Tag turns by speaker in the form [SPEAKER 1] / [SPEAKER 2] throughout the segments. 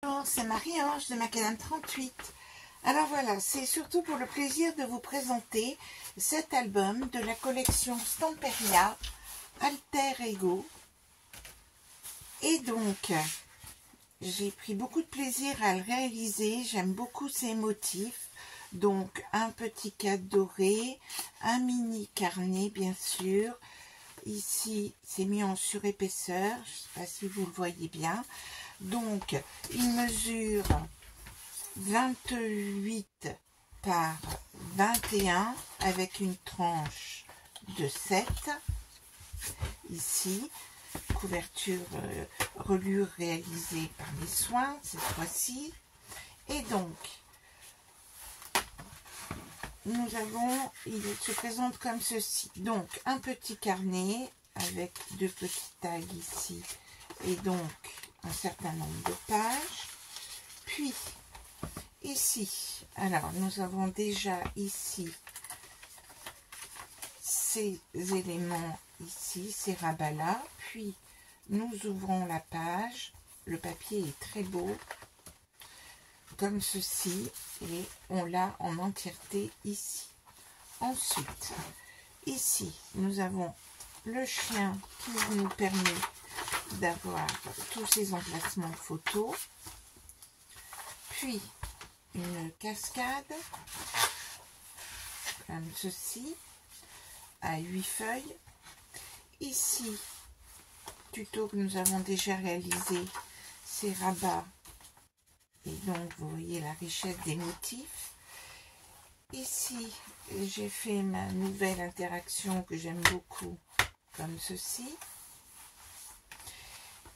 [SPEAKER 1] Bonjour, c'est Marie-Ange de Macadam 38. Alors voilà, c'est surtout pour le plaisir de vous présenter cet album de la collection Stamperia Alter Ego. Et donc, j'ai pris beaucoup de plaisir à le réaliser, j'aime beaucoup ces motifs. Donc, un petit cadre doré, un mini carnet bien sûr. Ici, c'est mis en surépaisseur, je ne sais pas si vous le voyez bien. Donc, il mesure 28 par 21 avec une tranche de 7. Ici, couverture reliure réalisée par mes soins cette fois-ci. Et donc, il se présente comme ceci. Donc, un petit carnet avec deux petits tags ici et donc un certain nombre de pages. Puis, ici, alors nous avons déjà ici ces éléments ici, ces rabats-là. Puis, nous ouvrons la page. Le papier est très beau, comme ceci, et on l'a en entièreté ici. Ensuite, ici, nous avons le chien qui nous permet d'avoir tous ces emplacements photos. Puis, une cascade, comme ceci, à 8 feuilles. Ici, tuto que nous avons déjà réalisé, ces rabats. Et donc, vous voyez la richesse des motifs. Ici, j'ai fait ma nouvelle interaction que j'aime beaucoup, comme ceci.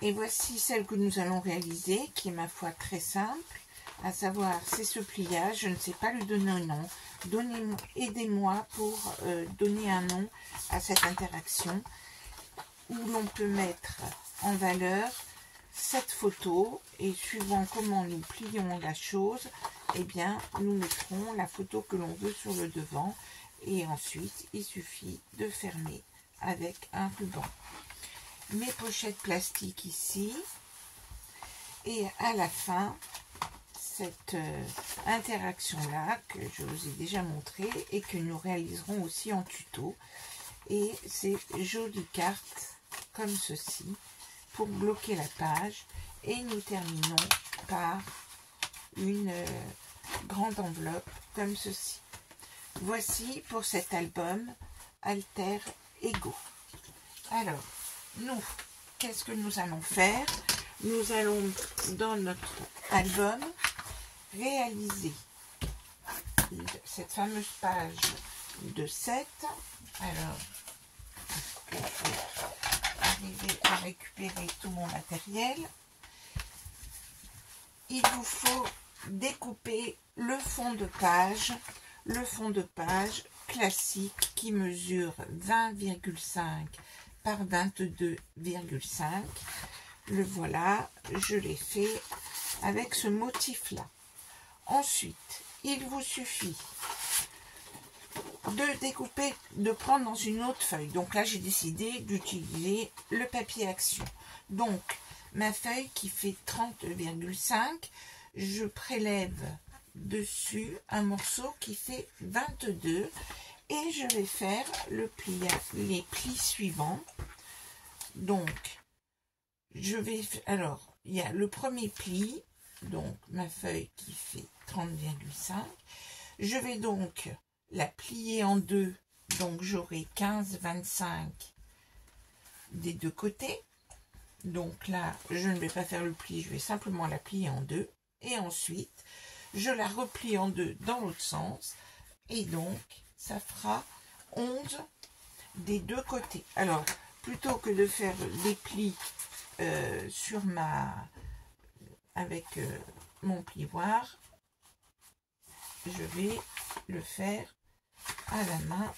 [SPEAKER 1] Et voici celle que nous allons réaliser, qui est ma foi très simple, à savoir, c'est ce pliage. Je ne sais pas lui donner un nom. Aidez-moi pour donner un nom à cette interaction, où l'on peut mettre en valeur cette photo, et suivant comment nous plions la chose, eh bien nous mettrons la photo que l'on veut sur le devant, et ensuite il suffit de fermer avec un ruban. Mes pochettes plastiques ici, et à la fin cette interaction là que je vous ai déjà montré et que nous réaliserons aussi en tuto, et ces jolies cartes comme ceci pour bloquer la page, et nous terminons par une grande enveloppe comme ceci. Voici pour cet album Alter Ego. Alors, nous, qu'est-ce que nous allons faire? Nous allons, dans notre album, réaliser cette fameuse page de 7. Alors, arriver à récupérer tout mon matériel. Il vous faut découper le fond de page classique qui mesure 20,5 par 22,5. Le voilà, je l'ai fait avec ce motif là. Ensuite, il vous suffit de découper, de prendre dans une autre feuille. Donc là, j'ai décidé d'utiliser le papier action. Donc, ma feuille qui fait 30,5, je prélève dessus un morceau qui fait 22 et je vais faire les plis suivants. Donc, alors, il y a le premier pli, donc ma feuille qui fait 30,5. Je vais donc la plier en deux, donc j'aurai 15,25 des deux côtés. Donc là, je ne vais pas faire le pli, je vais simplement la plier en deux. Et ensuite, je la replie en deux dans l'autre sens. Et donc, ça fera 11 des deux côtés. Alors, plutôt que de faire des plis avec mon plioir, je vais le faire à la main.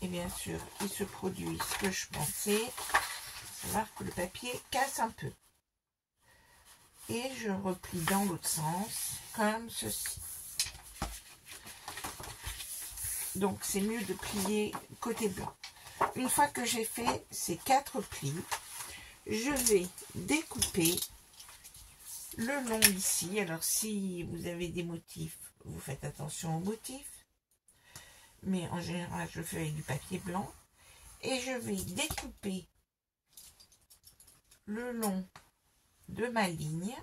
[SPEAKER 1] Et bien sûr, il se produit ce que je pensais, savoir que le papier casse un peu. Et je replie dans l'autre sens, comme ceci. Donc, c'est mieux de plier côté blanc. Une fois que j'ai fait ces 4 plis, je vais découper le long ici. Alors si vous avez des motifs, vous faites attention aux motifs, mais en général je le fais avec du papier blanc. Et je vais découper le long de ma ligne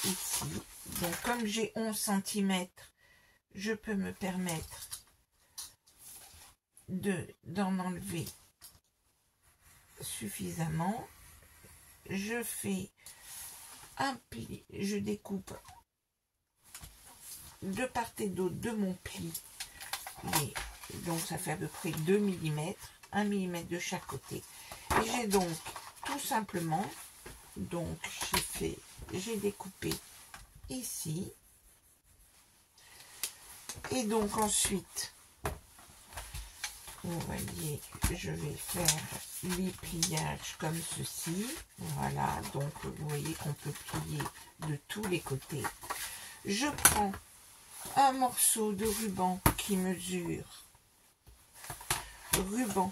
[SPEAKER 1] ici. Donc comme j'ai 11 cm, je peux me permettre d'en enlever suffisamment. Je fais un pli, je découpe de part et d'autre de mon pli, et donc ça fait à peu près 2 mm, 1 mm de chaque côté. Et j'ai donc tout simplement, donc j'ai découpé ici, et donc ensuite, vous voyez, je vais faire les pliages comme ceci. Voilà, donc vous voyez qu'on peut plier de tous les côtés. Je prends un morceau de ruban qui mesure ruban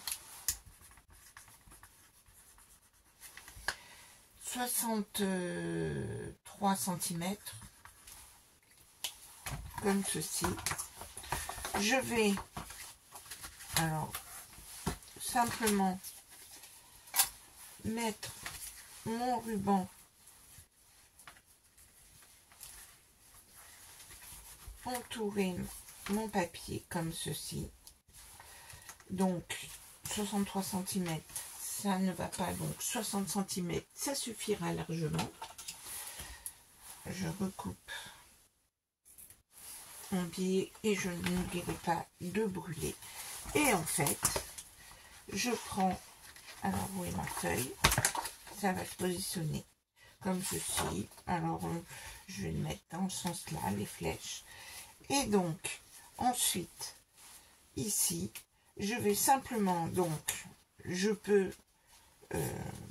[SPEAKER 1] 63 cm, comme ceci. Je vais alors simplement mettre mon ruban entourer mon papier comme ceci. Donc 63 cm ça ne va pas, donc 60 cm ça suffira largement. Je recoupe mon biais et je n'oublierai pas de brûler. Et en fait je prends, alors où est ma feuille, ça va se positionner comme ceci. Alors je vais le mettre dans ce sens là, les flèches. Et donc ensuite ici je vais simplement, donc je peux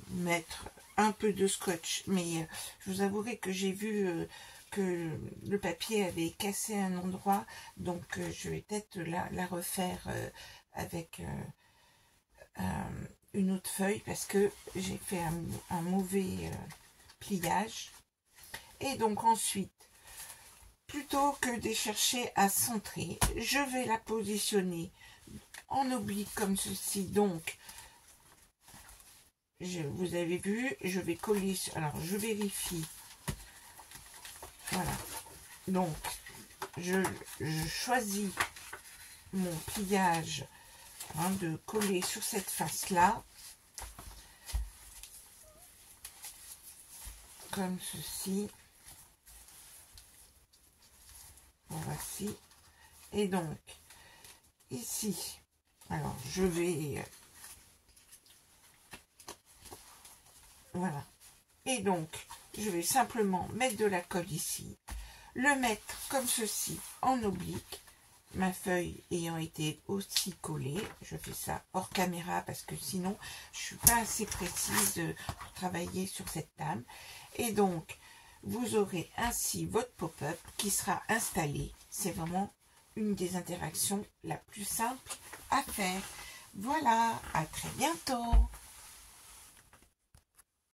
[SPEAKER 1] mettre un peu de scotch, mais je vous avouerai que j'ai vu que le papier avait cassé un endroit, donc je vais peut-être la refaire avec une autre feuille, parce que j'ai fait un mauvais pliage. Et donc ensuite, plutôt que de chercher à centrer, je vais la positionner en oblique comme ceci. Donc vous avez vu, je vais coller, alors je vérifie, voilà, donc je choisis mon pliage, hein, de coller sur cette face là comme ceci. Voici. Et donc ici, alors je vais voilà, et donc je vais simplement mettre de la colle ici, le mettre comme ceci en oblique, ma feuille ayant été aussi collée. Je fais ça hors caméra parce que sinon je suis pas assez précise pour travailler sur cette table. Et donc vous aurez ainsi votre pop-up qui sera installé. C'est vraiment une des interactions la plus simple à faire. Voilà, à très bientôt.